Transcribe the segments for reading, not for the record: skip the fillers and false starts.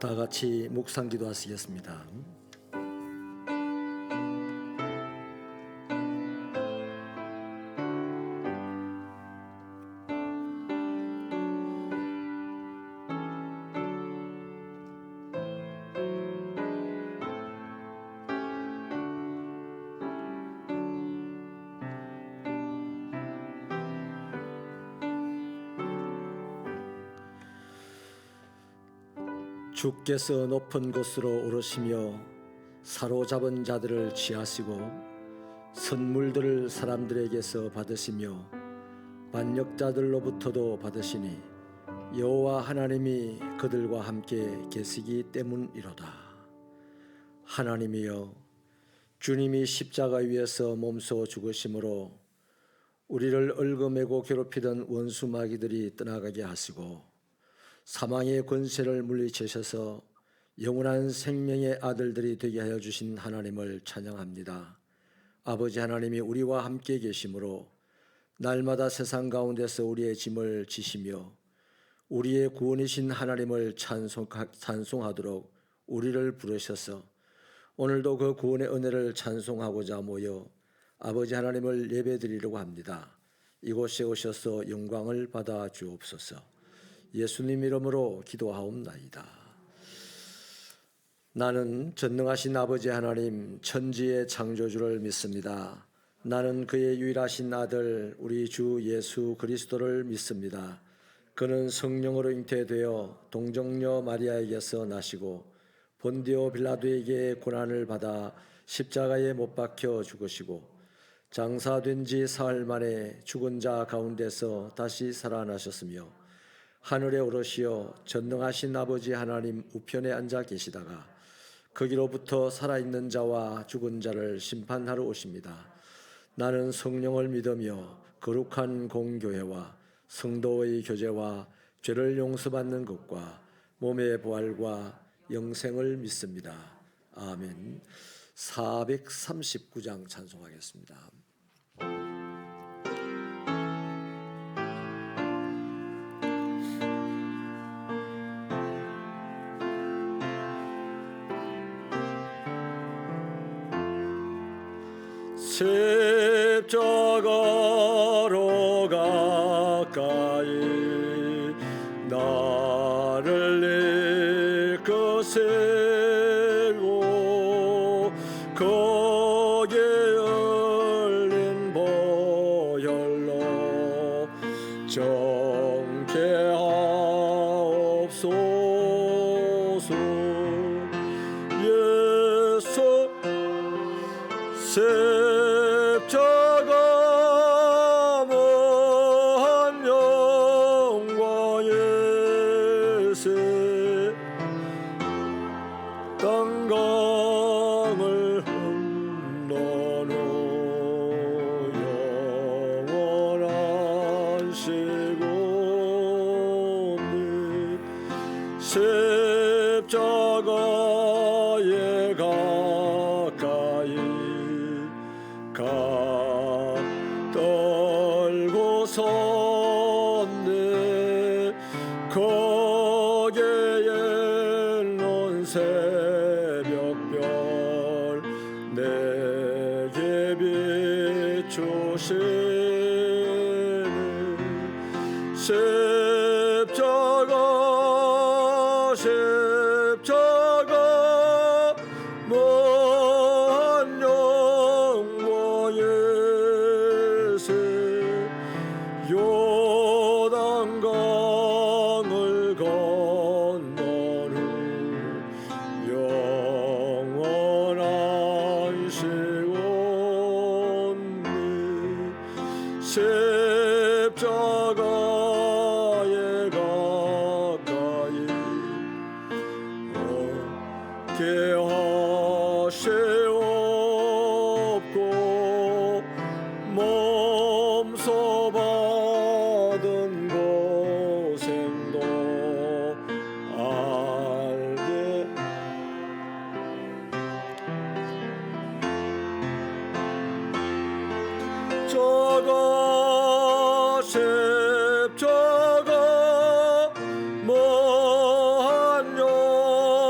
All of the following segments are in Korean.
다 같이 묵상 기도하시겠습니다. 주께서 높은 곳으로 오르시며 사로잡은 자들을 취하시고 선물들을 사람들에게서 받으시며 반역자들로부터도 받으시니 여호와 하나님이 그들과 함께 계시기 때문이로다. 하나님이여, 주님이 십자가 위에서 몸소 죽으심으로 우리를 얽어매고 괴롭히던 원수 마귀들이 떠나가게 하시고 사망의 권세를 물리치셔서 영원한 생명의 아들들이 되게 하여 주신 하나님을 찬양합니다. 아버지 하나님이 우리와 함께 계심으로 날마다 세상 가운데서 우리의 짐을 지시며 우리의 구원이신 하나님을 찬송하도록 우리를 부르셔서 오늘도 그 구원의 은혜를 찬송하고자 모여 아버지 하나님을 예배드리려고 합니다. 이곳에 오셔서 영광을 받아 주옵소서. 예수님 이름으로 기도하옵나이다. 나는 전능하신 아버지 하나님 천지의 창조주를 믿습니다. 나는 그의 유일하신 아들 우리 주 예수 그리스도를 믿습니다. 그는 성령으로 잉태되어 동정녀 마리아에게서 나시고 본디오 빌라도에게 고난을 받아 십자가에 못 박혀 죽으시고 장사된 지 사흘 만에 죽은 자 가운데서 다시 살아나셨으며 하늘에 오르시어 전능하신 아버지 하나님 우편에 앉아 계시다가 거기로부터 살아있는 자와 죽은 자를 심판하러 오십니다. 나는 성령을 믿으며 거룩한 공교회와 성도의 교제와 죄를 용서받는 것과 몸의 부활과 영생을 믿습니다. 아멘. 439장 찬송하겠습니다. 십자가로 가까이 나를 이끄시고 거기에 열린 보혈로 정케 하옵소서. 예수 십자가 먼 영광에서 땅강을 흘러노 영원한 시공이 십자가에 가까이 떨고 섰네. 거기에 놓은 새벽별 내게 비추시네. 십자가 먼 영광에서 요단강을 건너는 영원한 시온니 십자가에 가까이 얻게 하시옵고 몸소 받은 고생도 알게 저가 십자가 먼 영광에서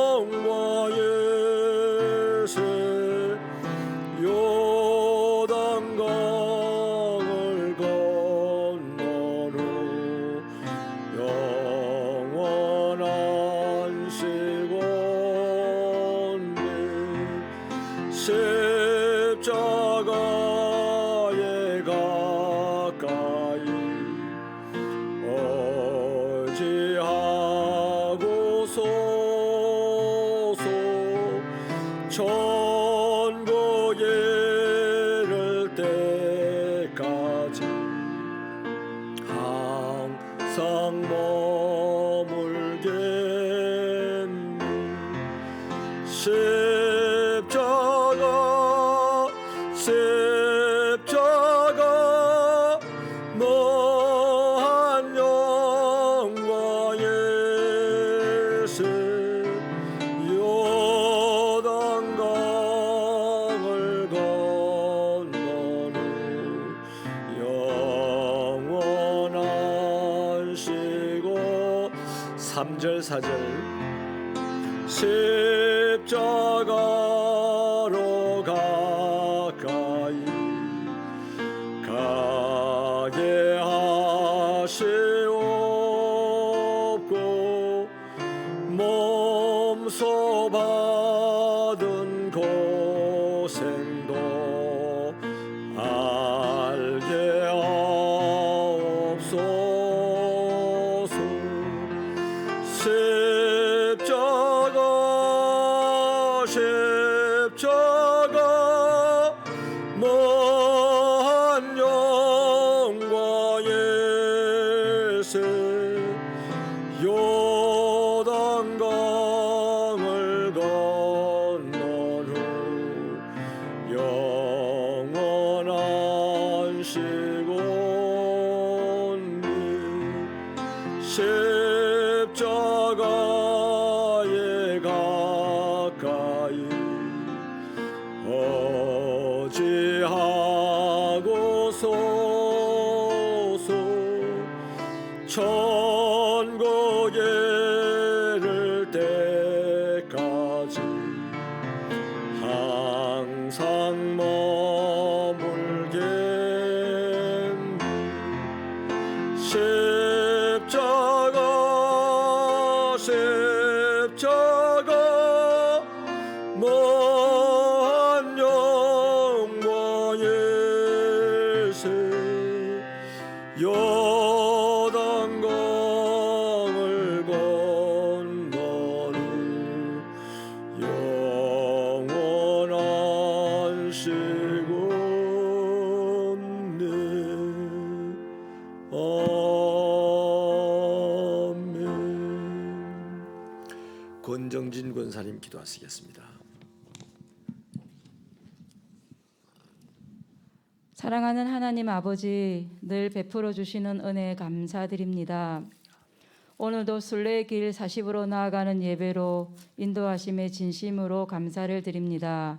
십자가에 가까이 어지하고소서 천국에 이를 때까지 항상 머물겠네. 십자가 너한 영광의 새 요단강을 건너는 영원한 시고 3절 4절 십자가로 가까이 가게 하시옵고 몸소 받은 고생도 알게 하옵소서. 십자가 머한 영광의 새 요단강을 건넌 후 영원한 시온니 십자가에 가까이 어지하고소서 천국에 이를 때까지 항상 머물겠네. 십자가 머한 영광의 새 요단강을 건너는 영원한 시온네. 아멘. 권정진 권사님 기도하시겠습니다. 사랑하는 하나님 아버지, 늘 베풀어 주시는 은혜에 감사드립니다. 오늘도 순례의 길 40으로 나아가는 예배로 인도하심에 진심으로 감사를 드립니다.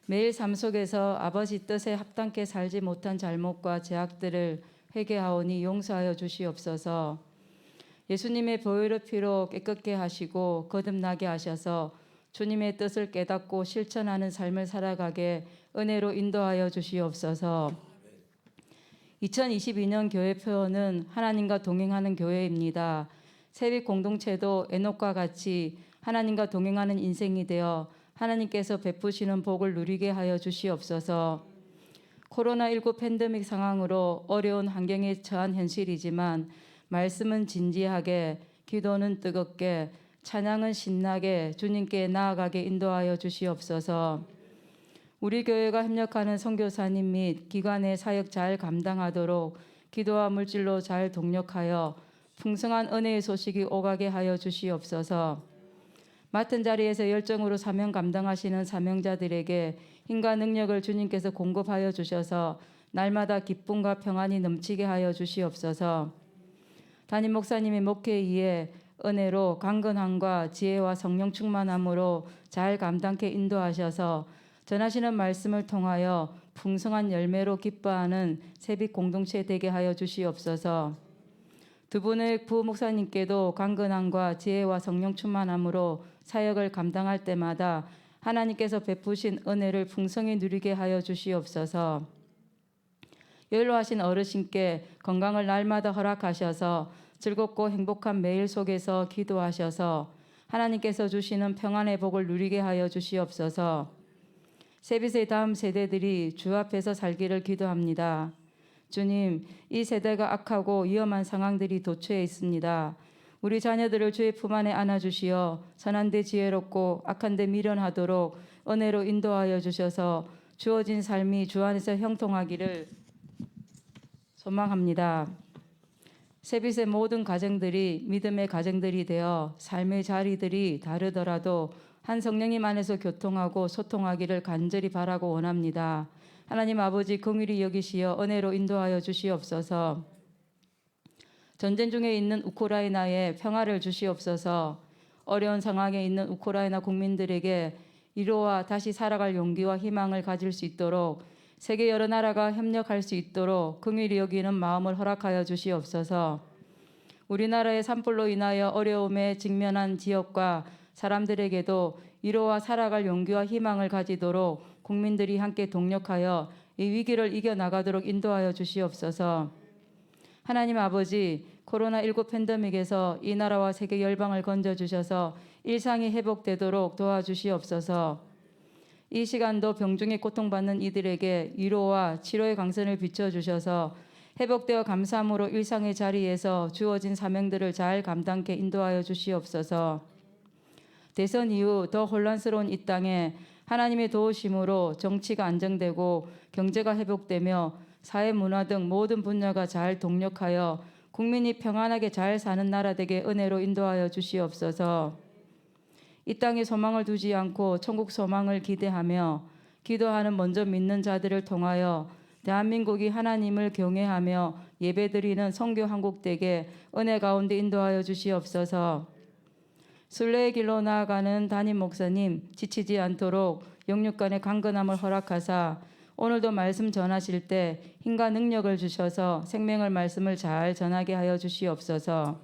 매일 삶 속에서 아버지 뜻에 합당케 살지 못한 잘못과 죄악들을 회개하오니 용서하여 주시옵소서. 예수님의 보혈의 피로 깨끗게 하시고 거듭나게 하셔서 주님의 뜻을 깨닫고 실천하는 삶을 살아가게 은혜로 인도하여 주시옵소서. 2022년 교회 표어는 하나님과 동행하는 교회입니다. 세빛 공동체도 에녹과 같이 하나님과 동행하는 인생이 되어 하나님께서 베푸시는 복을 누리게 하여 주시옵소서. 코로나19 팬데믹 상황으로 어려운 환경에 처한 현실이지만 말씀은 진지하게, 기도는 뜨겁게, 찬양은 신나게 주님께 나아가게 인도하여 주시옵소서. 우리 교회가 협력하는 선교사님 및 기관의 사역 잘 감당하도록 기도와 물질로 잘 동력하여 풍성한 은혜의 소식이 오가게 하여 주시옵소서. 맡은 자리에서 열정으로 사명 감당하시는 사명자들에게 힘과 능력을 주님께서 공급하여 주셔서 날마다 기쁨과 평안이 넘치게 하여 주시옵소서. 담임 목사님의 목회에 의해 은혜로 강건함과 지혜와 성령 충만함으로 잘 감당케 인도하셔서 전하시는 말씀을 통하여 풍성한 열매로 기뻐하는 세빛 공동체 되게 하여 주시옵소서. 두 분의 부목사님께도 강건함과 지혜와 성령 충만함으로 사역을 감당할 때마다 하나님께서 베푸신 은혜를 풍성히 누리게 하여 주시옵소서. 연로하신 어르신께 건강을 날마다 허락하셔서 즐겁고 행복한 매일 속에서 기도하셔서 하나님께서 주시는 평안의 복을 누리게 하여 주시옵소서. 세빛의 다음 세대들이 주 앞에서 살기를 기도합니다. 주님, 이 세대가 악하고 위험한 상황들이 도처에 있습니다. 우리 자녀들을 주의 품 안에 안아주시어 선한 데 지혜롭고 악한 데 미련하도록 은혜로 인도하여 주셔서 주어진 삶이 주 안에서 형통하기를 소망합니다. 세빛의 모든 가정들이 믿음의 가정들이 되어 삶의 자리들이 다르더라도 한 성령님 안에서 교통하고 소통하기를 간절히 바라고 원합니다. 하나님 아버지 긍휼히 여기시어 은혜로 인도하여 주시옵소서. 전쟁 중에 있는 우크라이나에 평화를 주시옵소서. 어려운 상황에 있는 우크라이나 국민들에게 위로와 다시 살아갈 용기와 희망을 가질 수 있도록 세계 여러 나라가 협력할 수 있도록 긍휼히 여기는 마음을 허락하여 주시옵소서. 우리나라의 산불로 인하여 어려움에 직면한 지역과 사람들에게도 위로와 살아갈 용기와 희망을 가지도록 국민들이 함께 동력하여 이 위기를 이겨나가도록 인도하여 주시옵소서. 하나님 아버지, 코로나19 팬데믹에서 이 나라와 세계 열방을 건져주셔서 일상이 회복되도록 도와주시옵소서. 이 시간도 병중에 고통받는 이들에게 위로와 치료의 광선을 비춰주셔서 회복되어 감사함으로 일상의 자리에서 주어진 사명들을 잘 감당케 인도하여 주시옵소서. 대선 이후 더 혼란스러운 이 땅에 하나님의 도우심으로 정치가 안정되고 경제가 회복되며 사회 문화 등 모든 분야가 잘 동력하여 국민이 평안하게 잘 사는 나라 되게 은혜로 인도하여 주시옵소서. 이 땅에 소망을 두지 않고 천국 소망을 기대하며 기도하는 먼저 믿는 자들을 통하여 대한민국이 하나님을 경외하며 예배드리는 선교 한국 되게 은혜 가운데 인도하여 주시옵소서. 순례의 길로 나아가는 담임 목사님 지치지 않도록 영육간의 강건함을 허락하사 오늘도 말씀 전하실 때 힘과 능력을 주셔서 생명의 말씀을 잘 전하게 하여 주시옵소서.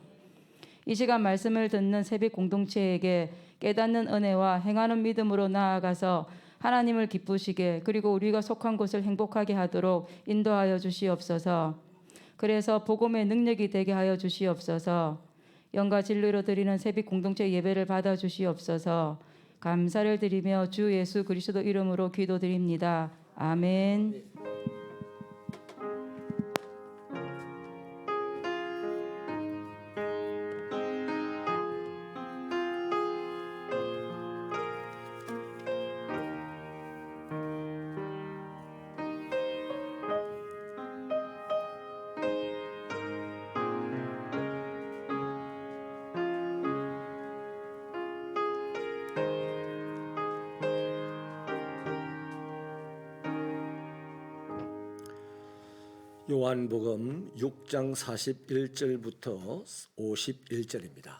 이 시간 말씀을 듣는 새벽 공동체에게 깨닫는 은혜와 행하는 믿음으로 나아가서 하나님을 기쁘시게 그리고 우리가 속한 곳을 행복하게 하도록 인도하여 주시옵소서. 그래서 복음의 능력이 되게 하여 주시옵소서. 영과 진리로 드리는 새벽 공동체 예배를 받아 주시옵소서. 감사를 드리며 주 예수 그리스도 이름으로 기도드립니다. 아멘. 요한복음 6장 41절부터 51절입니다.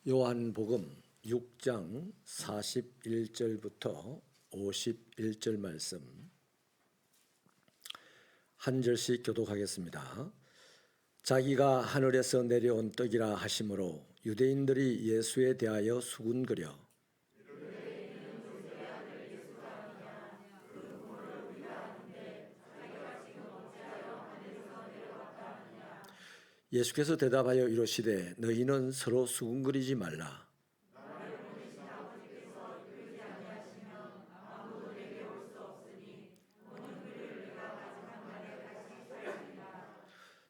요한복음 6장 41절부터 51절 말씀 한 절씩 교독하겠습니다. 자기가 하늘에서 내려온 떡이라 하심으로 유대인들이 예수에 대하여 수군거려 예수께서 대답하여 이르시되 너희는 서로 수군거리지 말라.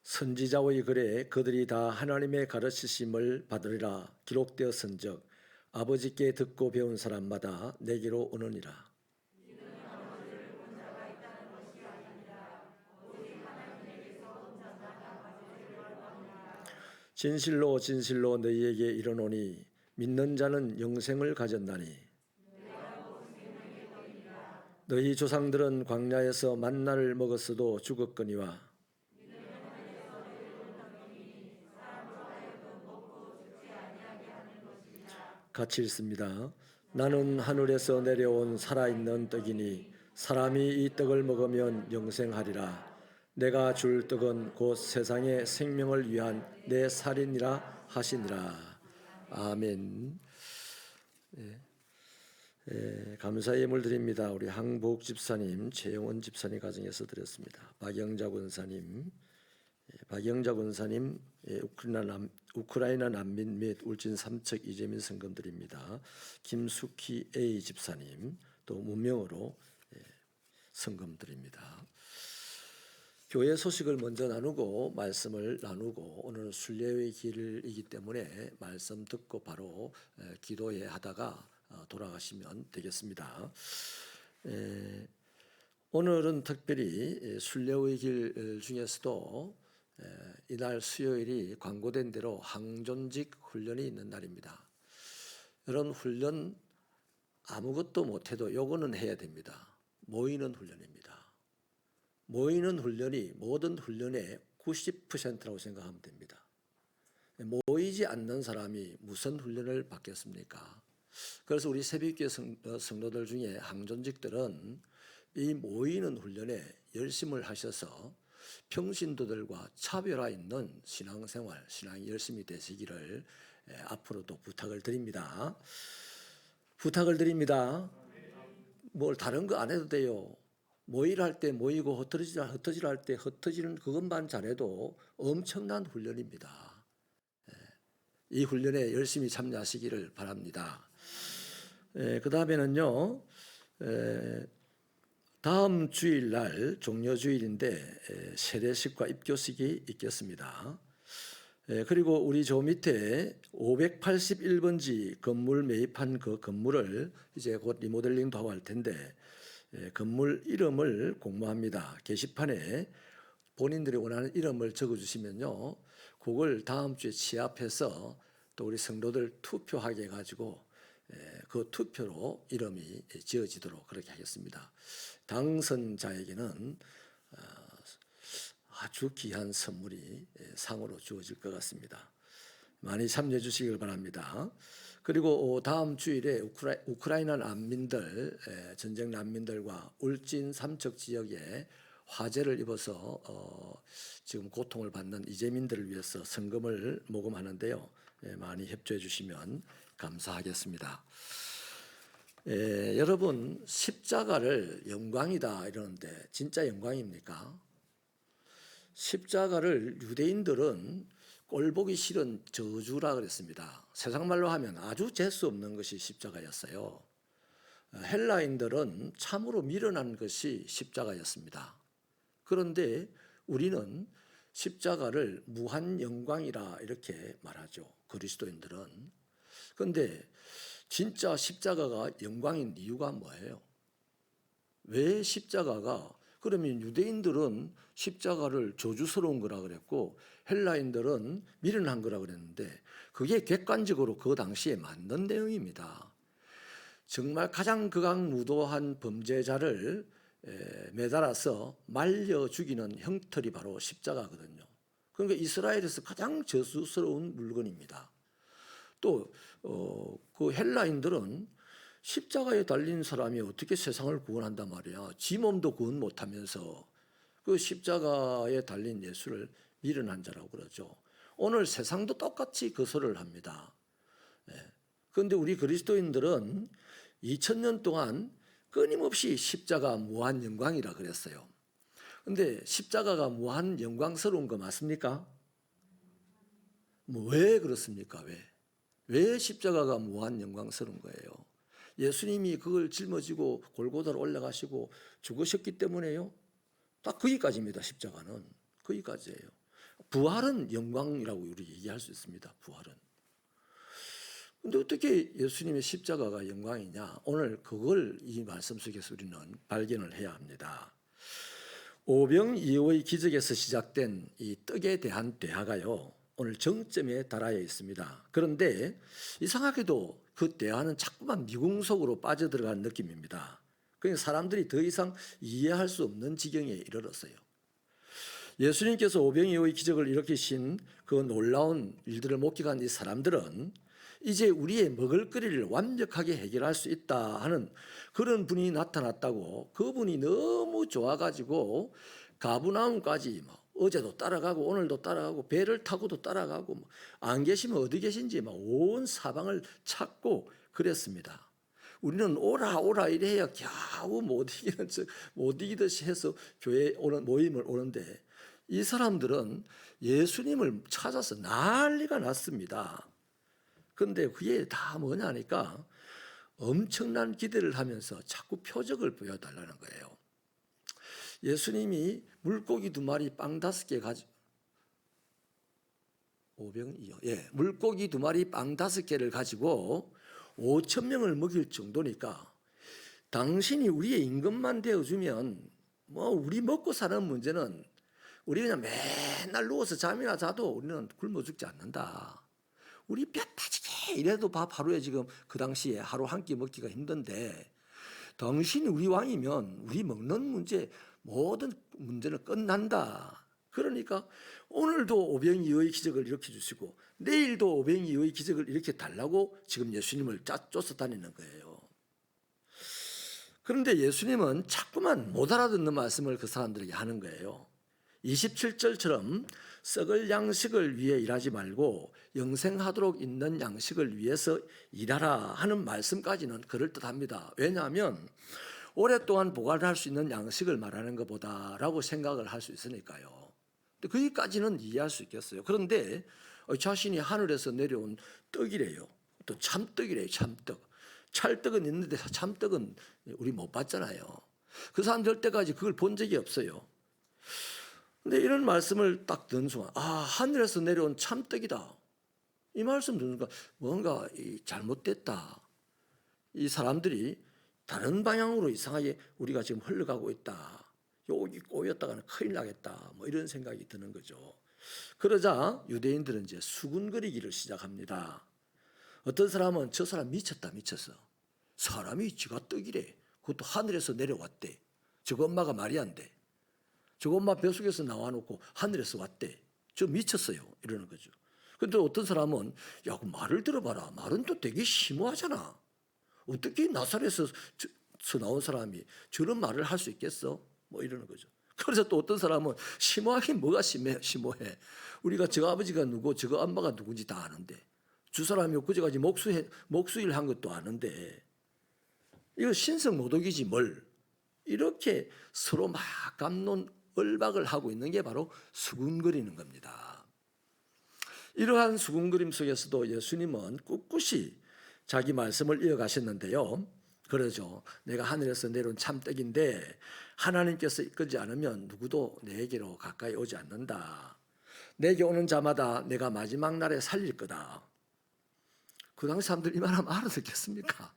선지자의 글에 그들이 다 하나님의 가르치심을 받으리라 기록되었은즉 아버지께 듣고 배운 사람마다 내게로 오느니라. 진실로 진실로 너희에게 이르노니 믿는 자는 영생을 가졌나니 너희 조상들은 광야에서 만나를 먹었어도 죽었거니와 같이 읽습니다. 나는 하늘에서 내려온 살아있는 떡이니 사람이 이 떡을 먹으면 영생하리라. 내가 줄 떡은 곧 세상의 생명을 위한 내 살이니라 하시니라. 아멘. 감사의 예물 드립니다. 우리 항복 집사님, 최영원 집사님 가정에서 드렸습니다. 박영자 권사님, 우크라이나 난민 및 울진 삼척 이재민 성금 드립니다. 김숙희 A 집사님, 또 문명으로 성금드립니다. 교회 소식을 먼저 나누고 말씀을 나누고 오늘은 순례의 길이기 때문에 말씀 듣고 바로 기도회 하다가 돌아가시면 되겠습니다. 오늘은 특별히 순례의 길 중에서도 이날 수요일이 광고된 대로 항존직 훈련이 있는 날입니다. 이런 훈련 아무것도 못해도 요거는 해야 됩니다. 모이는 훈련입니다. 모이는 훈련이 모든 훈련의 90%라고 생각하면 됩니다. 모이지 않는 사람이 무슨 훈련을 받겠습니까? 그래서 우리 새벽교회 성도들 중에 항존직들은 이 모이는 훈련에 열심을 하셔서 평신도들과 차별화 있는 신앙생활, 신앙이 열심히 되시기를 앞으로도 부탁을 드립니다. 부탁을 드립니다. 뭘 다른 거 안 해도 돼요. 모이를 할 때 모이고 흩어지를 할 때 흩어지는 그것만 잘해도 엄청난 훈련입니다. 이 훈련에 열심히 참여하시기를 바랍니다. 그 다음에는요, 다음 주일날 종료주일인데 세례식과 입교식이 있겠습니다. 그리고 우리 저 밑에 581번지 건물 매입한 그 건물을 이제 곧 리모델링도 하고 할 텐데 건물 이름을 공모합니다. 게시판에 본인들이 원하는 이름을 적어주시면요, 그걸 다음 주에 취합해서 또 우리 성도들 투표하게 해가지고 그 투표로 이름이 지어지도록 그렇게 하겠습니다. 당선자에게는 아주 귀한 선물이 상으로 주어질 것 같습니다. 많이 참여해 주시길 바랍니다. 그리고 다음 주일에 우크라이나 난민들, 전쟁 난민들과 울진 삼척 지역에 화재를 입어서 지금 고통을 받는 이재민들을 위해서 성금을 모금하는데요. 많이 협조해 주시면 감사하겠습니다. 여러분, 십자가를 영광이다 이러는데 진짜 영광입니까? 십자가를 유대인들은 꼴보기 싫은 저주라 그랬습니다. 세상 말로 하면 아주 재수 없는 것이 십자가였어요. 헬라인들은 참으로 미련한 것이 십자가였습니다. 그런데 우리는 십자가를 무한 영광이라 이렇게 말하죠. 그리스도인들은. 그런데 진짜 십자가가 영광인 이유가 뭐예요? 왜 십자가가, 그러면 유대인들은 십자가를 저주스러운 거라 그랬고 헬라인들은 미련한 거라 그랬는데 그게 객관적으로 그 당시에 맞는 내용입니다. 정말 가장 극악무도한 범죄자를 매달아서 말려 죽이는 형틀이 바로 십자가거든요. 그러니까 이스라엘에서 가장 저주스러운 물건입니다. 또 그 헬라인들은 십자가에 달린 사람이 어떻게 세상을 구원한단 말이야. 지 몸도 구원 못하면서 그 십자가에 달린 예수를 미련한 자라고 그러죠. 오늘 세상도 똑같이 거절을 합니다. 그런데 우리 그리스도인들은 2000년 동안 끊임없이 십자가 무한 영광이라 그랬어요. 그런데 십자가가 무한 영광스러운 거 맞습니까? 왜 그렇습니까? 왜 십자가가 무한 영광스러운 거예요? 예수님이 그걸 짊어지고 골고다로 올라가시고 죽으셨기 때문에요. 딱 거기까지입니다. 십자가는 거기까지예요. 부활은 영광이라고 우리 얘기할 수 있습니다. 부활은. 근데 어떻게 예수님의 십자가가 영광이냐? 오늘 그걸 이 말씀 속에서 우리는 발견을 해야 합니다. 오병이어의 기적에서 시작된 이 떡에 대한 대화가요, 오늘 정점에 달하여 있습니다. 그런데 이상하게도 그 대화는 자꾸만 미궁 속으로 빠져들어간 느낌입니다. 그러니까 사람들이 더 이상 이해할 수 없는 지경에 이르렀어요. 예수님께서 오병이어의 기적을 일으키신 그 놀라운 일들을 목격한 이 사람들은 이제 우리의 먹을거리를 완벽하게 해결할 수 있다 하는 그런 분이 나타났다고, 그분이 너무 좋아가지고 가브나움까지 어제도 따라가고 오늘도 따라가고 배를 타고도 따라가고 안 계시면 어디 계신지 온 사방을 찾고 그랬습니다. 우리는 오라 오라 이래야 겨우 못 이기듯이 해서 교회에 오는 모임을 오는데 이 사람들은 예수님을 찾아서 난리가 났습니다. 그런데 그게 다 뭐냐 하니까 엄청난 기대를 하면서 자꾸 표적을 보여달라는 거예요. 예수님이 물고기 2마리 빵 5개 가지고 물고기 2마리 빵 5개를 가지고 5천 명을 먹일 정도니까 당신이 우리의 임금만 되어주면 뭐 우리 먹고 사는 문제는 우리 그냥 맨날 누워서 잠이나 자도 우리는 굶어 죽지 않는다. 우리 뼈 빠지게 이래도 밥 하루에 지금 그 당시에 하루 한 끼 먹기가 힘든데 당신이 우리 왕이면 우리 먹는 문제 모든 문제는 끝난다. 그러니까 오늘도 오병이어의 기적을 일으켜 주시고 내일도 오병이어의 기적을 일으켜 달라고 지금 예수님을 쫓아다니는 거예요. 그런데 예수님은 자꾸만 못 알아듣는 말씀을 그 사람들에게 하는 거예요. 27절처럼 썩을 양식을 위해 일하지 말고 영생하도록 있는 양식을 위해서 일하라 하는 말씀까지는 그럴듯합니다. 왜냐하면 오랫동안 보관할 수 있는 양식을 말하는 것보다라고 생각을 할 수 있으니까요. 거기까지는 이해할 수 있겠어요. 그런데 자신이 하늘에서 내려온 떡이래요. 또 참떡이래요. 참떡. 찰떡은 있는데 참떡은 우리 못 봤잖아요. 그 사람들 때까지 그걸 본 적이 없어요. 근데 이런 말씀을 딱 듣는 순간 하늘에서 내려온 참떡이다. 이 말씀 듣는 순간 뭔가 잘못됐다. 이 사람들이 다른 방향으로 이상하게 우리가 지금 흘러가고 있다. 여기 꼬였다가는 큰일 나겠다. 뭐 이런 생각이 드는 거죠. 그러자 유대인들은 이제 수군거리기를 시작합니다. 어떤 사람은 저 사람 미쳤다 미쳤어. 사람이 지가 떡이래. 그것도 하늘에서 내려왔대. 저거 엄마가 말이 안 돼. 저거 엄마 뱃속에서 나와놓고 하늘에서 왔대. 저 미쳤어요. 이러는 거죠. 근데 어떤 사람은 야, 그 말을 들어봐라. 말은 또 되게 심오하잖아. 어떻게 나사렛에서 나온 사람이 저런 말을 할 수 있겠어? 뭐 이러는 거죠. 그래서 또 어떤 사람은 심오하긴 뭐가 심오해. 우리가 저 아버지가 누구 저거 엄마가 누군지 다 아는데 주 사람이 그제까지 목수일 한 것도 아는데 이거 신성모독이지 뭘. 이렇게 서로 막 갑론을박을 하고 있는 게 바로 수군거리는 겁니다. 이러한 수군거림 속에서도 예수님은 꿋꿋이 자기 말씀을 이어가셨는데요. 그러죠. 내가 하늘에서 내려온 참떡인데 하나님께서 이끌지 않으면 누구도 내게로 가까이 오지 않는다. 내게 오는 자마다 내가 마지막 날에 살릴 거다. 그 당시 사람들 이 말하면 알아듣겠습니까?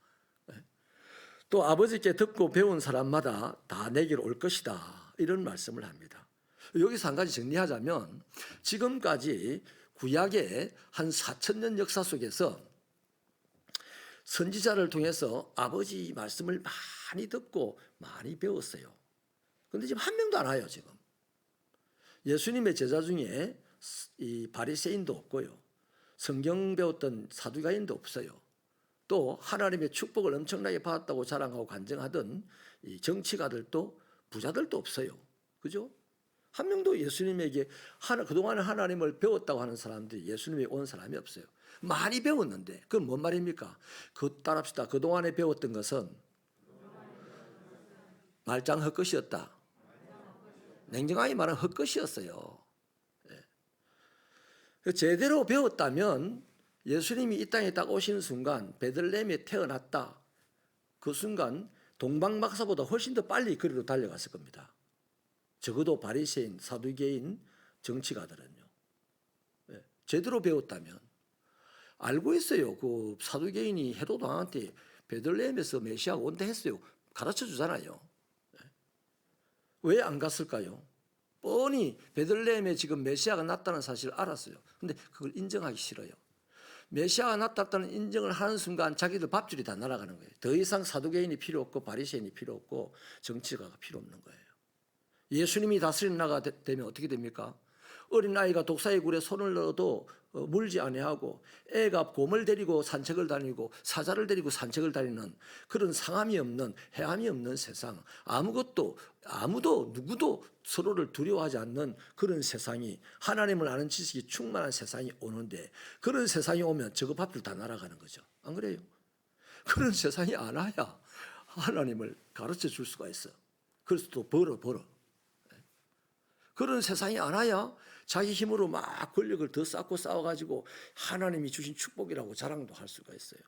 또 아버지께 듣고 배운 사람마다 다 내게로 올 것이다. 이런 말씀을 합니다. 여기서 한 가지 정리하자면 지금까지 구약의 한 4,000년 역사 속에서 선지자를 통해서 아버지 말씀을 많이 듣고 많이 배웠어요. 그런데 지금 한 명도 안 와요. 지금 예수님의 제자 중에 이 바리새인도 없고요. 성경 배웠던 사두가인도 없어요. 또 하나님의 축복을 엄청나게 받았다고 자랑하고 간증하던 이 정치가들도 부자들도 없어요. 그죠? 한 명도 예수님에게 그동안 하나님을 배웠다고 하는 사람들이 예수님에 온 사람이 없어요. 많이 배웠는데 그건 뭔 말입니까? 그것 따라합시다. 그동안에 배웠던 것은 말짱 헛것이었다. 냉정하게 말하면 헛것이었어요. 제대로 배웠다면 예수님이 이 땅에 딱 오시는 순간 베들레헴에 태어났다. 그 순간 동방박사보다 훨씬 더 빨리 거리로 달려갔을 겁니다. 적어도 바리새인, 사두개인, 정치가들은요. 제대로 배웠다면 알고 있어요. 그 사두개인이 헤롯 왕한테 베들레헴에서 메시아가 온다 했어요. 가르쳐 주잖아요. 왜 안 갔을까요? 뻔히 베들레헴에 지금 메시아가 났다는 사실을 알았어요. 근데 그걸 인정하기 싫어요. 메시아가 나타났다는 인정을 하는 순간 자기들 밥줄이 다 날아가는 거예요. 더 이상 사두개인이 필요 없고 바리새인이 필요 없고 정치가가 필요 없는 거예요. 예수님이 다스리는 나라가 되면 어떻게 됩니까? 어린아이가 독사의 굴에 손을 넣어도 물지 아니하고 애가 곰을 데리고 산책을 다니고 사자를 데리고 산책을 다니는 그런 상함이 없는 해함이 없는 세상, 아무도 누구도 서로를 두려워하지 않는 그런 세상이, 하나님을 아는 지식이 충만한 세상이 오는데, 그런 세상이 오면 저거 밥들 다 날아가는 거죠. 안 그래요? 그런 세상이 안 와야 하나님을 가르쳐 줄 수가 있어. 그래서 또 벌어. 그런 세상이 안 와야 자기 힘으로 막 권력을 더 쌓고 싸워가지고 하나님이 주신 축복이라고 자랑도 할 수가 있어요.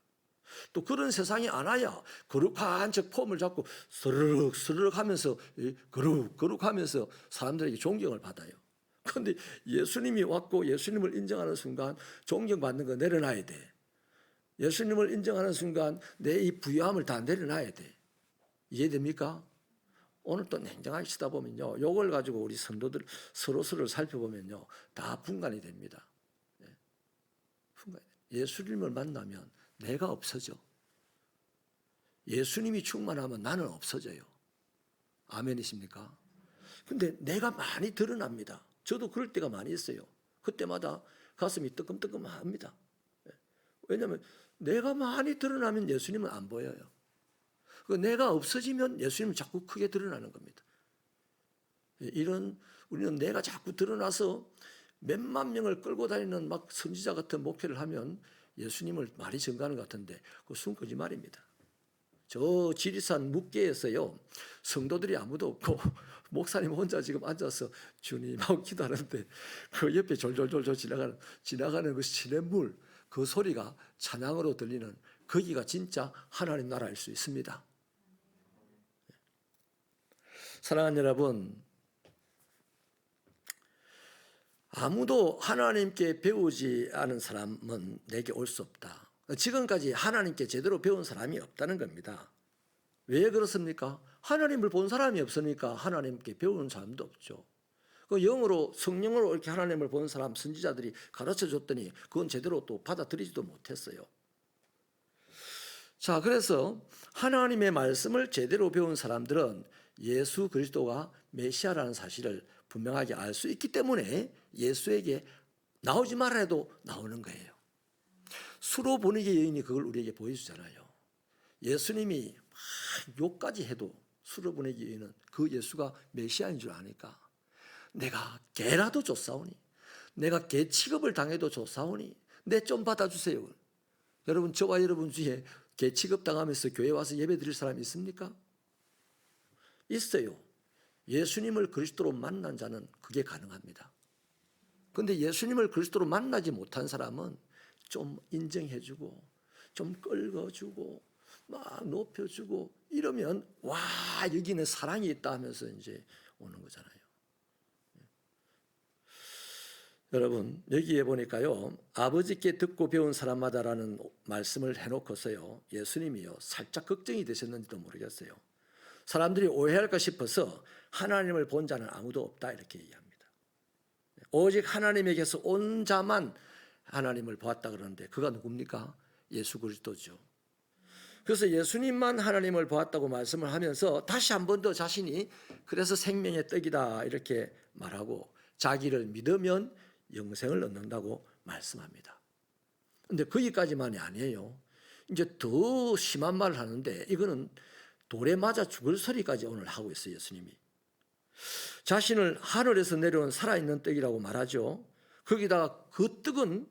또 그런 세상이 안 와야 거룩한 척 폼을 잡고 스르륵 스르륵 하면서 거룩 하면서 사람들에게 존경을 받아요. 그런데 예수님이 왔고 예수님을 인정하는 순간 존경받는 거 내려놔야 돼. 예수님을 인정하는 순간 내 이 부유함을 다 내려놔야 돼. 이해됩니까? 오늘 또 냉정하게 치다 보면요, 이걸 가지고 우리 성도들 서로서로 살펴보면요, 다 분간이 됩니다. 예수님을 만나면 내가 없어져. 예수님이 충만하면 나는 없어져요. 아멘이십니까? 근데 내가 많이 드러납니다. 저도 그럴 때가 많이 있어요. 그때마다 가슴이 뜨끔뜨끔합니다. 왜냐하면 내가 많이 드러나면 예수님은 안 보여요. 내가 없어지면 예수님은 자꾸 크게 드러나는 겁니다. 우리는 내가 자꾸 드러나서 몇만 명을 끌고 다니는 막 선지자 같은 목회를 하면 예수님을 많이 증가하는 것 같은데 그것은 거짓말입니다. 저 지리산 묵계에서요, 성도들이 아무도 없고 목사님 혼자 지금 앉아서 주님하고 기도하는데 그 옆에 졸졸졸 지나가는 그 시냇물, 그 소리가 찬양으로 들리는, 거기가 진짜 하나님 나라일 수 있습니다. 사랑하는 여러분, 아무도 하나님께 배우지 않은 사람은 내게 올 수 없다. 지금까지 하나님께 제대로 배운 사람이 없다는 겁니다. 왜 그렇습니까? 하나님을 본 사람이 없으니까 하나님께 배우는 사람도 없죠. 그 영으로, 성령으로 이렇게 하나님을 본 사람, 선지자들이 가르쳐 줬더니 그건 제대로 또 받아들이지도 못했어요. 자, 그래서 하나님의 말씀을 제대로 배운 사람들은 예수 그리스도가 메시아라는 사실을 분명하게 알 수 있기 때문에 예수에게 나오지 말아 해도 나오는 거예요. 수로 보내기 여인이 그걸 우리에게 보여주잖아요. 예수님이 막 욕까지 해도 수로 보내기 여인은 그 예수가 메시아인 줄 아니까 내가 개라도 줬사오니, 내가 개 취급을 당해도 줬사오니 내 좀 받아주세요. 여러분, 저와 여러분 중에 개 취급 당하면서 교회 와서 예배 드릴 사람이 있습니까? 있어요. 예수님을 그리스도로 만난 자는 그게 가능합니다. 그런데 예수님을 그리스도로 만나지 못한 사람은 좀 인정해주고 좀 끌어주고 막 높여주고 이러면 와, 여기는 사랑이 있다 하면서 이제 오는 거잖아요. 여러분, 여기에 보니까요, 아버지께 듣고 배운 사람마다라는 말씀을 해놓고서요, 예수님이요 살짝 걱정이 되셨는지도 모르겠어요. 사람들이 오해할까 싶어서 하나님을 본 자는 아무도 없다 이렇게 얘기합니다. 오직 하나님에게서 온 자만 하나님을 보았다 그러는데 그가 누굽니까? 예수 그리스도죠. 그래서 예수님만 하나님을 보았다고 말씀을 하면서 다시 한 번 더 자신이 그래서 생명의 떡이다 이렇게 말하고 자기를 믿으면 영생을 얻는다고 말씀합니다. 그런데 거기까지만이 아니에요. 이제 더 심한 말을 하는데 이거는 돌에 맞아 죽을 소리까지 오늘 하고 있어요. 예수님이 자신을 하늘에서 내려온 살아있는 떡이라고 말하죠. 거기다가 그 떡은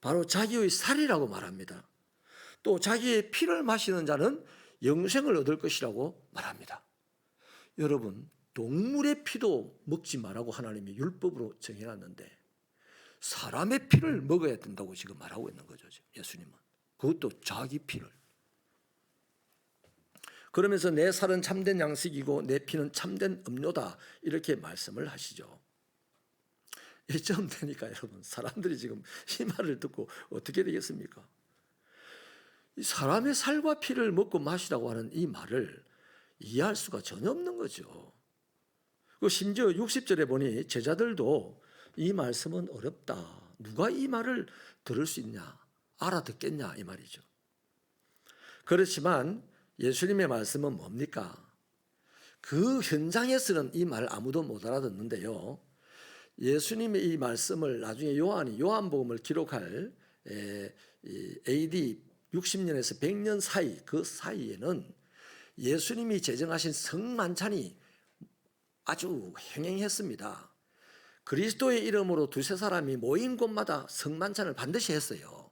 바로 자기의 살이라고 말합니다. 또 자기의 피를 마시는 자는 영생을 얻을 것이라고 말합니다. 여러분, 동물의 피도 먹지 말라고 하나님이 율법으로 정해놨는데 사람의 피를 먹어야 된다고 지금 말하고 있는 거죠. 예수님은 그것도 자기 피를. 그러면서 내 살은 참된 양식이고 내 피는 참된 음료다 이렇게 말씀을 하시죠. 이쯤 되니까 여러분, 사람들이 지금 이 말을 듣고 어떻게 되겠습니까? 이 사람의 살과 피를 먹고 마시라고 하는 이 말을 이해할 수가 전혀 없는 거죠. 심지어 60절에 보니 제자들도 이 말씀은 어렵다, 누가 이 말을 들을 수 있냐, 알아듣겠냐 이 말이죠. 그렇지만 예수님의 말씀은 뭡니까? 그 현장에서는 이 말을 아무도 못 알아듣는데요, 예수님의 이 말씀을 나중에 요한복음을 기록할 AD 60년에서 100년 사이, 그 사이에는 예수님이 제정하신 성만찬이 아주 행행했습니다. 그리스도의 이름으로 두세 사람이 모인 곳마다 성만찬을 반드시 했어요.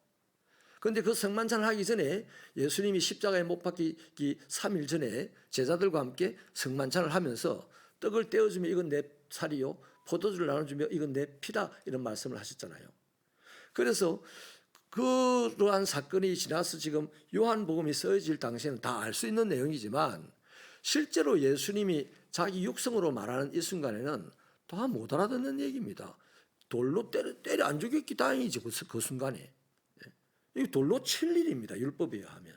그런데 그 성만찬을 하기 전에 예수님이 십자가에 못 박히기 3일 전에 제자들과 함께 성만찬을 하면서 떡을 떼어주면 이건 내 살이요, 포도주를 나눠주면 이건 내 피다 이런 말씀을 하셨잖아요. 그래서 그러한 사건이 지나서 지금 요한복음이 써질 당시에는 다 알 수 있는 내용이지만 실제로 예수님이 자기 육성으로 말하는 이 순간에는 다 못 알아듣는 얘기입니다. 돌로 때려 안 죽였기 다행이지 그 순간에. 이 돌로 칠 일입니다. 율법에 의하면.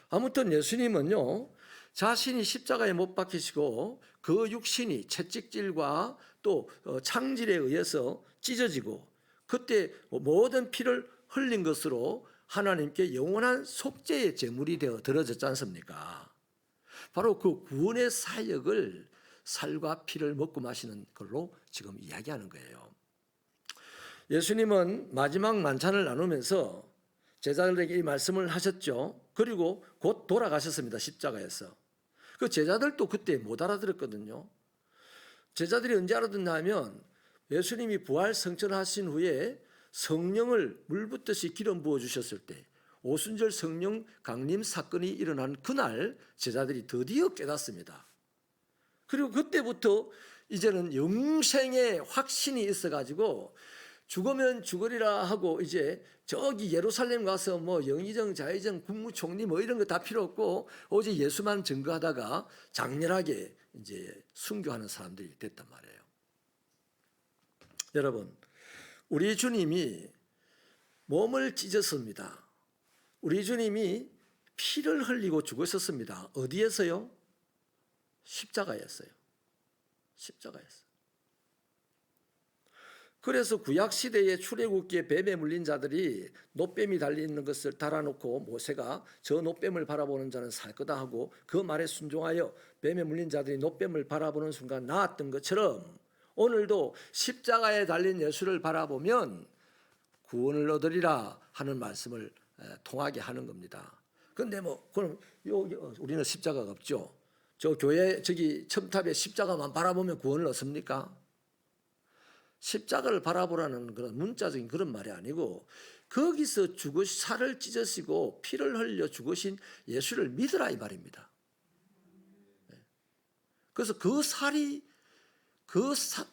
아무튼 예수님은요, 자신이 십자가에 못 박히시고 그 육신이 채찍질과 또 창질에 의해서 찢어지고 그때 모든 피를 흘린 것으로 하나님께 영원한 속죄의 제물이 되어 드려졌지 않습니까? 바로 그 구원의 사역을 살과 피를 먹고 마시는 걸로 지금 이야기하는 거예요. 예수님은 마지막 만찬을 나누면서 제자들에게 이 말씀을 하셨죠. 그리고 곧 돌아가셨습니다. 십자가에서. 그 제자들도 그때 못 알아들었거든요. 제자들이 언제 알아듣나 하면 예수님이 부활 성천하신 후에 성령을 물 붓듯이 기름 부어 주셨을 때 오순절 성령 강림 사건이 일어난 그날 제자들이 드디어 깨닫습니다. 그리고 그때부터 이제는 영생의 확신이 있어가지고 죽으면 죽으리라 하고 이제 저기 예루살렘 가서 뭐 영의정 자의정 국무총리 뭐 이런 거 다 필요 없고 오직 예수만 증거하다가 장렬하게 이제 순교하는 사람들이 됐단 말이에요. 여러분, 우리 주님이 몸을 찢었습니다. 우리 주님이 피를 흘리고 죽으셨습니다. 어디에서요? 십자가였어요. 십자가였어요. 그래서 구약 시대의 출애굽기에 뱀에 물린 자들이 노뱀이 달리는 것을 달아놓고 모세가 저 노뱀을 바라보는 자는 살 거다 하고 그 말에 순종하여 뱀에 물린 자들이 노뱀을 바라보는 순간 나았던 것처럼 오늘도 십자가에 달린 예수를 바라보면 구원을 얻으리라 하는 말씀을 통하게 하는 겁니다. 그런데 뭐 그럼 여기 우리는 십자가가 없죠. 저 교회 저기 첨탑에 십자가만 바라보면 구원을 얻습니까? 십자가를 바라보라는 그런 문자적인 그런 말이 아니고 거기서 살을 찢으시고 피를 흘려 죽으신 예수를 믿으라 이 말입니다. 그래서 그 살이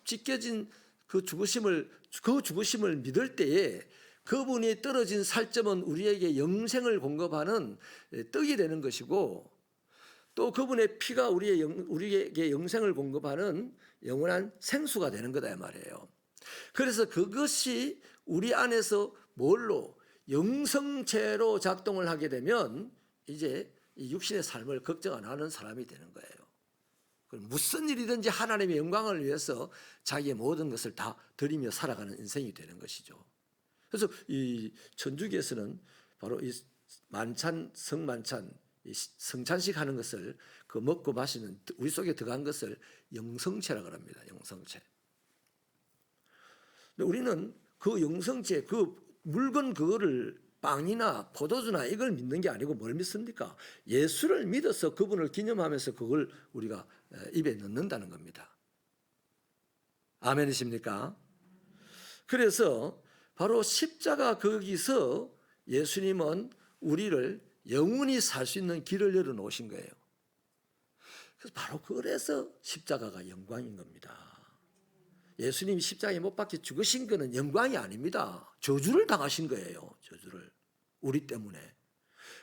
찢겨진 그 죽으심을 믿을 때에 그분이 떨어진 살점은 우리에게 영생을 공급하는 떡이 되는 것이고 또 그분의 피가 우리에게 영생을 공급하는 영원한 생수가 되는 거다 이 말이에요. 그래서 그것이 우리 안에서 뭘로 영성체로 작동을 하게 되면 이제 이 육신의 삶을 걱정 안 하는 사람이 되는 거예요. 무슨 일이든지 하나님의 영광을 위해서 자기의 모든 것을 다 드리며 살아가는 인생이 되는 것이죠. 그래서 이 천주교에서는 바로 이 만찬, 성만찬, 이 성찬식 하는 것을 그 먹고 마시는 우리 속에 들어간 것을 영성체라고 합니다. 영성체. 우리는 그 영성체, 그 물건 그거를 빵이나 포도주나 이걸 믿는 게 아니고 뭘 믿습니까? 예수를 믿어서 그분을 기념하면서 그걸 우리가 입에 넣는다는 겁니다. 아멘이십니까? 그래서 바로 십자가 거기서 예수님은 우리를 영원히 살 수 있는 길을 열어놓으신 거예요. 그래서 바로 그래서 십자가가 영광인 겁니다. 예수님이 십자가에 못 박혀 죽으신 것은 영광이 아닙니다. 저주를 당하신 거예요. 저주를. 우리 때문에.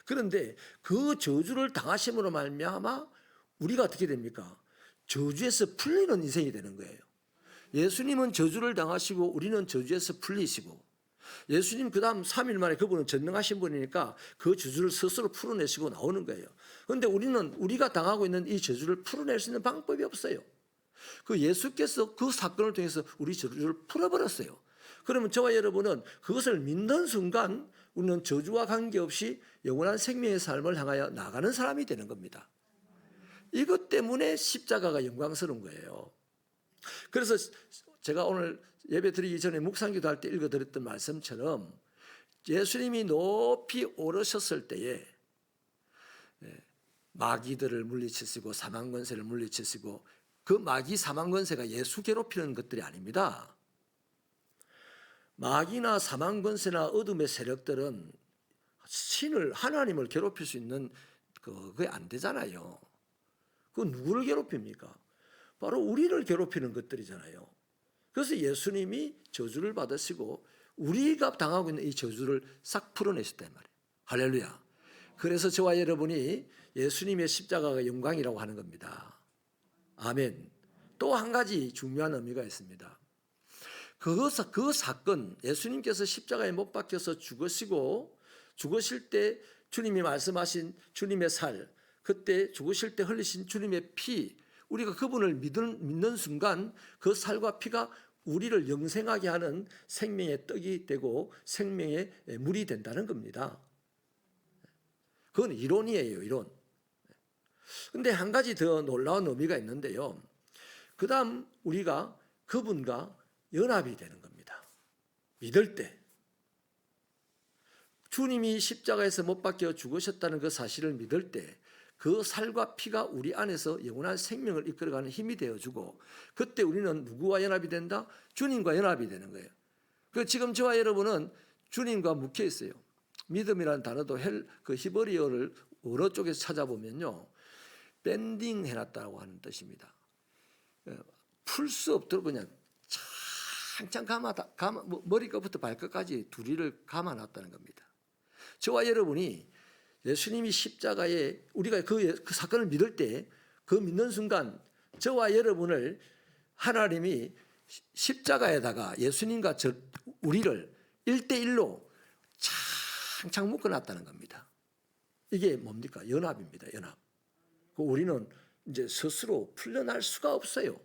그런데 그 저주를 당하심으로 말미암아 우리가 어떻게 됩니까? 저주에서 풀리는 인생이 되는 거예요. 예수님은 저주를 당하시고 우리는 저주에서 풀리시고 예수님 그 다음 3일 만에 그분은 전능하신 분이니까 그 저주를 스스로 풀어내시고 나오는 거예요. 그런데 우리가 당하고 있는 이 저주를 풀어낼 수 있는 방법이 없어요. 그 예수께서 그 사건을 통해서 우리 저주를 풀어버렸어요. 그러면 저와 여러분은 그것을 믿는 순간 우리는 저주와 관계없이 영원한 생명의 삶을 향하여 나가는 사람이 되는 겁니다. 이것 때문에 십자가가 영광스러운 거예요. 그래서 제가 오늘 예배 드리기 전에 묵상기도 할 때 읽어드렸던 말씀처럼 예수님이 높이 오르셨을 때에 마귀들을 물리치시고 사망권세를 물리치시고 그 마귀 사망권세가 예수 괴롭히는 것들이 아닙니다. 마귀나 사망권세나 어둠의 세력들은 하나님을 괴롭힐 수 있는 그게 안 되잖아요. 그 누구를 괴롭힙니까? 바로 우리를 괴롭히는 것들이잖아요. 그래서 예수님이 저주를 받으시고 우리가 당하고 있는 이 저주를 싹 풀어내셨단 말이에요. 할렐루야. 그래서 저와 여러분이 예수님의 십자가가 영광이라고 하는 겁니다. 아멘. 또 한 가지 중요한 의미가 있습니다. 그 사건, 예수님께서 십자가에 못 박혀서 죽으실 때 주님이 말씀하신 주님의 살, 그때 죽으실 때 흘리신 주님의 피, 우리가 그분을 믿는 순간 그 살과 피가 우리를 영생하게 하는 생명의 떡이 되고 생명의 물이 된다는 겁니다. 그건 이론이에요, 이론. 근데 한 가지 더 놀라운 의미가 있는데요. 그 다음 우리가 그분과 연합이 되는 겁니다. 믿을 때. 주님이 십자가에서 못 박혀 죽으셨다는 그 사실을 믿을 때 그 살과 피가 우리 안에서 영원한 생명을 이끌어가는 힘이 되어주고 그때 우리는 누구와 연합이 된다? 주님과 연합이 되는 거예요. 지금 저와 여러분은 주님과 묶여 있어요. 믿음이라는 단어도 그 히브리어를 어느 쪽에서 찾아보면요. 밴딩 해놨다고 하는 뜻입니다. 풀 수 없도록 그냥 창창 머리끝부터 발끝까지 두리를 감아놨다는 겁니다. 저와 여러분이 예수님이 십자가에 우리가 그 사건을 믿을 때 그 믿는 순간 저와 여러분을 하나님이 십자가에다가 예수님과 우리를 1대1로 창창 묶어놨다는 겁니다. 이게 뭡니까? 연합입니다. 연합. 우리는 이제 스스로 풀려날 수가 없어요.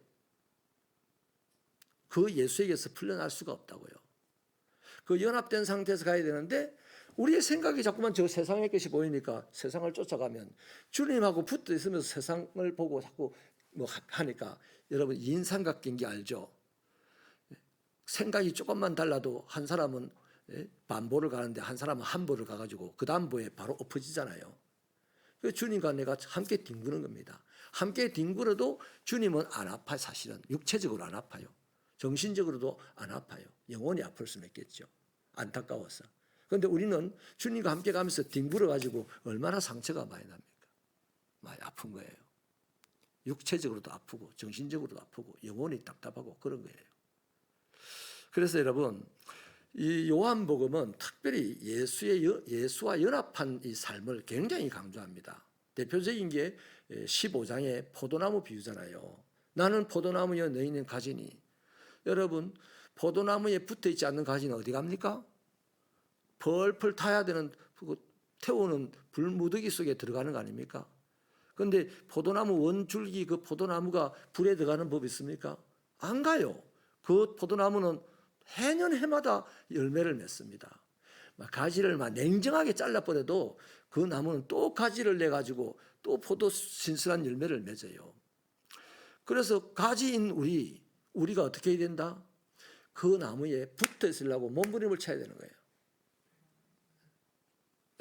그 예수에게서 풀려날 수가 없다고요. 그 연합된 상태에서 가야 되는데 우리의 생각이 자꾸만 저 세상의 것이 보이니까 세상을 쫓아가면 주님하고 붙어 있으면서 세상을 보고 자꾸 뭐 하니까 여러분 인삼각경기 알죠? 생각이 조금만 달라도 한 사람은 반보를 가는데 한 사람은 한보를 가가지고 그 다음 보에 바로 엎어지잖아요. 주님과 내가 함께 뒹구는 겁니다. 함께 뒹굴어도 주님은 안 아파요. 사실은 육체적으로 안 아파요. 정신적으로도 안 아파요. 영원히 아플 수는 있겠죠. 안타까워서. 그런데 우리는 주님과 함께 가면서 뒹굴어 가지고 얼마나 상처가 많이 납니까? 많이 아픈 거예요. 육체적으로도 아프고 정신적으로도 아프고 영혼이 답답하고 그런 거예요. 그래서 여러분 이 요한복음은 특별히 예수와 연합한 이 삶을 굉장히 강조합니다. 대표적인 게 15장의 포도나무 비유잖아요. 나는 포도나무여 너희는 가지니. 여러분 포도나무에 붙어 있지 않는 가지는 어디 갑니까? 펄펄 타야 되는 태우는 불무더기 속에 들어가는 거 아닙니까? 그런데 포도나무 원줄기 그 포도나무가 불에 들어가는 법이 있습니까? 안 가요. 그 포도나무는 해년 해마다 열매를 맺습니다. 가지를 냉정하게 잘라버려도 그 나무는 또 가지를 내가지고 또 포도 신선한 열매를 맺어요. 그래서 가지인 우리가 어떻게 해야 된다? 그 나무에 붙어 있으려고 몸부림을 쳐야 되는 거예요.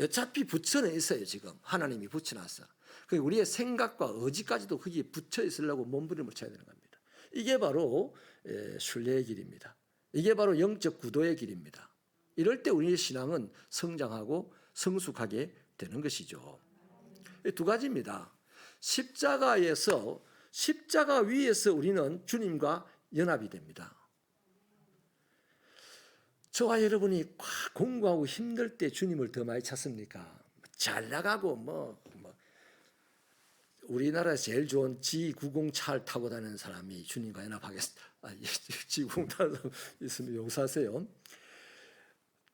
어차피 붙여는 있어요. 지금 하나님이 붙여놨어. 우리의 생각과 의지까지도 거기에 붙여 있으려고 몸부림을 쳐야 되는 겁니다. 이게 바로 순례의 길입니다. 이게 바로 영적 구도의 길입니다. 이럴 때 우리의 신앙은 성장하고 성숙하게 되는 것이죠. 두 가지입니다. 십자가 위에서 우리는 주님과 연합이 됩니다. 저와 여러분이 공부하고 힘들 때 주님을 더 많이 찾습니까? 잘 나가고 우리나라 제일 좋은 G90 차를 타고 다니는 사람이 주님과 연합하겠습니다. G90 타는 사람 있으면 용서하세요.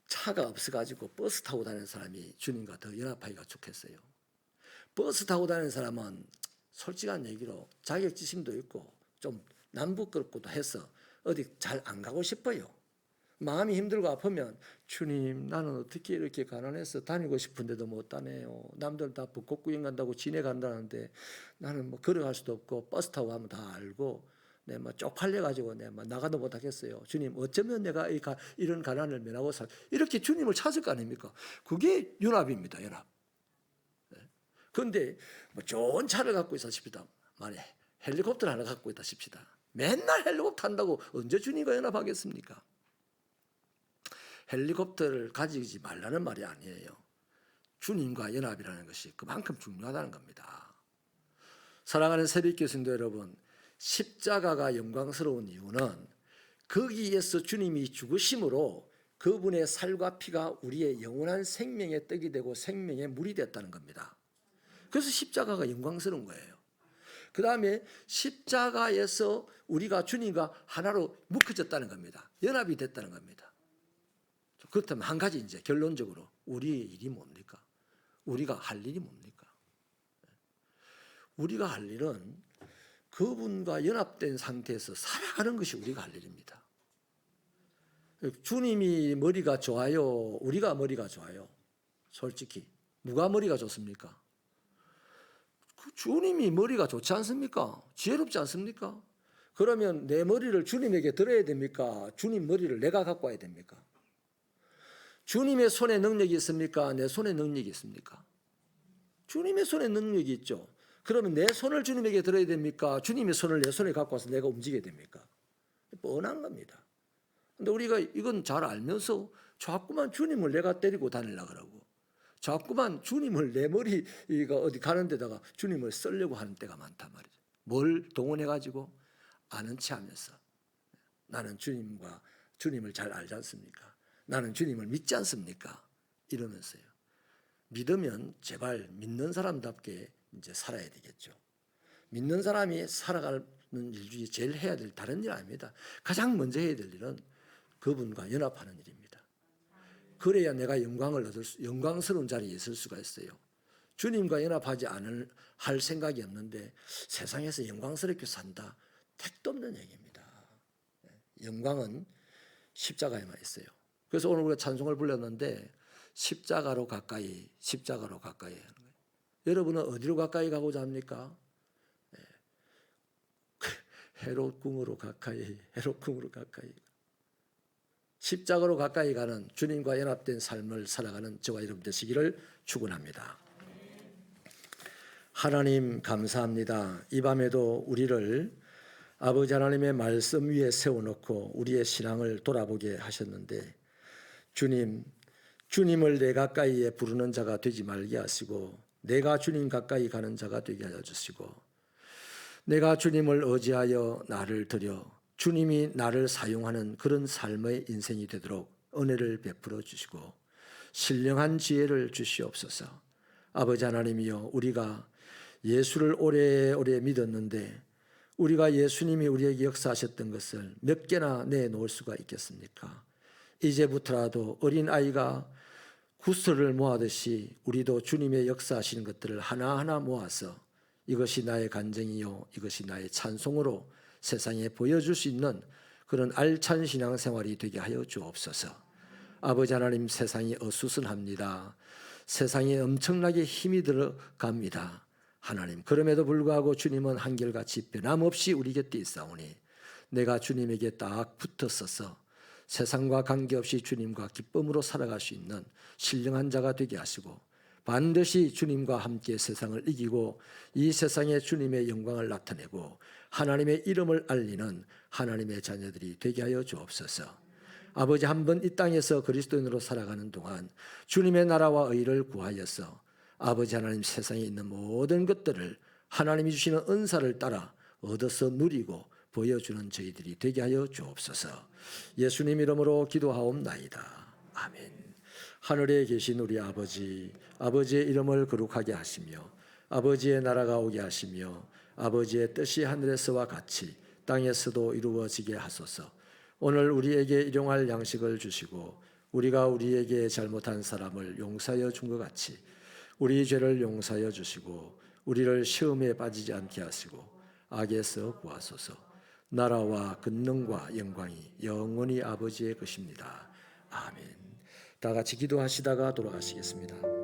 차가 없어가지고 버스 타고 다니는 사람이 주님과 더 연합하기가 좋겠어요. 버스 타고 다니는 사람은 솔직한 얘기로 자격지심도 있고 좀 남부끄럽고도 해서 어디 잘 안 가고 싶어요. 마음이 힘들고 아프면 주님 나는 어떻게 이렇게 가난해서 다니고 싶은데도 못 다녀요. 남들 다 벚꽃 구경 간다고 지내 간다는데 나는 걸어갈 수도 없고 버스 타고 가면 다 알고 내가 쪽팔려가지고 내가 나가도 못하겠어요. 주님 어쩌면 내가 이런 가난을 면하고 이렇게 주님을 찾을 거 아닙니까? 그게 연합입니다. 연합. 그런데 좋은 차를 갖고 있다 싶시다. 만약 헬리콥터를 하나 갖고 있다 싶시다. 맨날 헬리콥터 한다고 언제 주님과 연합하겠습니까? 헬리콥터를 가지지 말라는 말이 아니에요. 주님과 연합이라는 것이 그만큼 중요하다는 겁니다. 사랑하는 새벽교회 성도 여러분, 십자가가 영광스러운 이유는 거기에서 주님이 죽으심으로 그분의 살과 피가 우리의 영원한 생명의 떡이 되고 생명의 물이 됐다는 겁니다. 그래서 십자가가 영광스러운 거예요. 그 다음에 십자가에서 우리가 주님과 하나로 묶어졌다는 겁니다. 연합이 됐다는 겁니다. 그렇다면 한 가지 이제 결론적으로 우리의 일이 뭡니까? 우리가 할 일이 뭡니까? 우리가 할 일은 그분과 연합된 상태에서 살아가는 것이 우리가 할 일입니다. 주님이 머리가 좋아요? 우리가 머리가 좋아요? 솔직히 누가 머리가 좋습니까? 주님이 머리가 좋지 않습니까? 지혜롭지 않습니까? 그러면 내 머리를 주님에게 들어야 됩니까? 주님 머리를 내가 갖고 와야 됩니까? 주님의 손에 능력이 있습니까? 내 손에 능력이 있습니까? 주님의 손에 능력이 있죠. 그러면 내 손을 주님에게 들어야 됩니까? 주님의 손을 내 손에 갖고 와서 내가 움직여야 됩니까? 뻔한 겁니다. 근데 우리가 이건 잘 알면서 자꾸만 주님을 내가 때리고 다니려고 그러고 자꾸만 주님을 내 머리가 어디 가는 데다가 주님을 쓰려고 하는 때가 많단 말이죠. 뭘 동원해가지고 아는 체 하면서 나는 주님을 잘 알지 않습니까? 나는 주님을 믿지 않습니까? 이러면서요. 믿으면 제발 믿는 사람답게 이제 살아야 되겠죠. 믿는 사람이 살아가는 일 중에 제일 해야 될 다른 일 아닙니다. 가장 먼저 해야 될 일은 그분과 연합하는 일입니다. 그래야 내가 영광스러운 자리에 있을 수가 있어요. 주님과 연합하지 할 생각이 없는데 세상에서 영광스럽게 산다. 택도 없는 얘기입니다. 영광은 십자가에만 있어요. 그래서 오늘 우리가 찬송을 불렀는데 십자가로 가까이 하는 거예요. 여러분은 어디로 가까이 가고자 합니까? 헤롯 궁으로 가까이. 십자가로 가까이 가는 주님과 연합된 삶을 살아가는 저와 여러분 되시기를 축원합니다. 하나님 감사합니다. 이 밤에도 우리를 아버지 하나님의 말씀 위에 세워놓고 우리의 신앙을 돌아보게 하셨는데 주님을 내 가까이에 부르는 자가 되지 말게 하시고 내가 주님 가까이 가는 자가 되게 하여 주시고 내가 주님을 의지하여 나를 드려 주님이 나를 사용하는 그런 삶의 인생이 되도록 은혜를 베풀어 주시고 신령한 지혜를 주시옵소서. 아버지 하나님이여, 우리가 예수를 오래오래 믿었는데 우리가 예수님이 우리에게 역사하셨던 것을 몇 개나 내놓을 수가 있겠습니까? 이제부터라도 어린아이가 구슬을 모아듯이 우리도 주님의 역사하시는 것들을 하나하나 모아서 이것이 나의 간증이요 이것이 나의 찬송으로 세상에 보여줄 수 있는 그런 알찬 신앙생활이 되게 하여 주옵소서. 아버지 하나님, 세상이 어수선합니다. 세상에 엄청나게 힘이 들어갑니다. 하나님, 그럼에도 불구하고 주님은 한결같이 변함없이 우리 곁에 있사오니 내가 주님에게 딱 붙었어서 세상과 관계없이 주님과 기쁨으로 살아갈 수 있는 신령한 자가 되게 하시고 반드시 주님과 함께 세상을 이기고 이 세상에 주님의 영광을 나타내고 하나님의 이름을 알리는 하나님의 자녀들이 되게 하여 주옵소서. 아버지, 한번 이 땅에서 그리스도인으로 살아가는 동안 주님의 나라와 의를 구하여서 아버지 하나님, 세상에 있는 모든 것들을 하나님이 주시는 은사를 따라 얻어서 누리고 보여주는 저희들이 되게 하여 주옵소서. 예수님 이름으로 기도하옵나이다. 아멘. 하늘에 계신 우리 아버지, 아버지의 이름을 거룩하게 하시며 아버지의 나라가 오게 하시며 아버지의 뜻이 하늘에서와 같이 땅에서도 이루어지게 하소서. 오늘 우리에게 일용할 양식을 주시고 우리가 우리에게 잘못한 사람을 용서하여 준 것 같이 우리 죄를 용서하여 주시고 우리를 시험에 빠지지 않게 하시고 악에서 구하소서. 나라와 권능과 영광이 영원히 아버지의 것입니다. 아멘. 다 같이 기도하시다가 돌아가시겠습니다.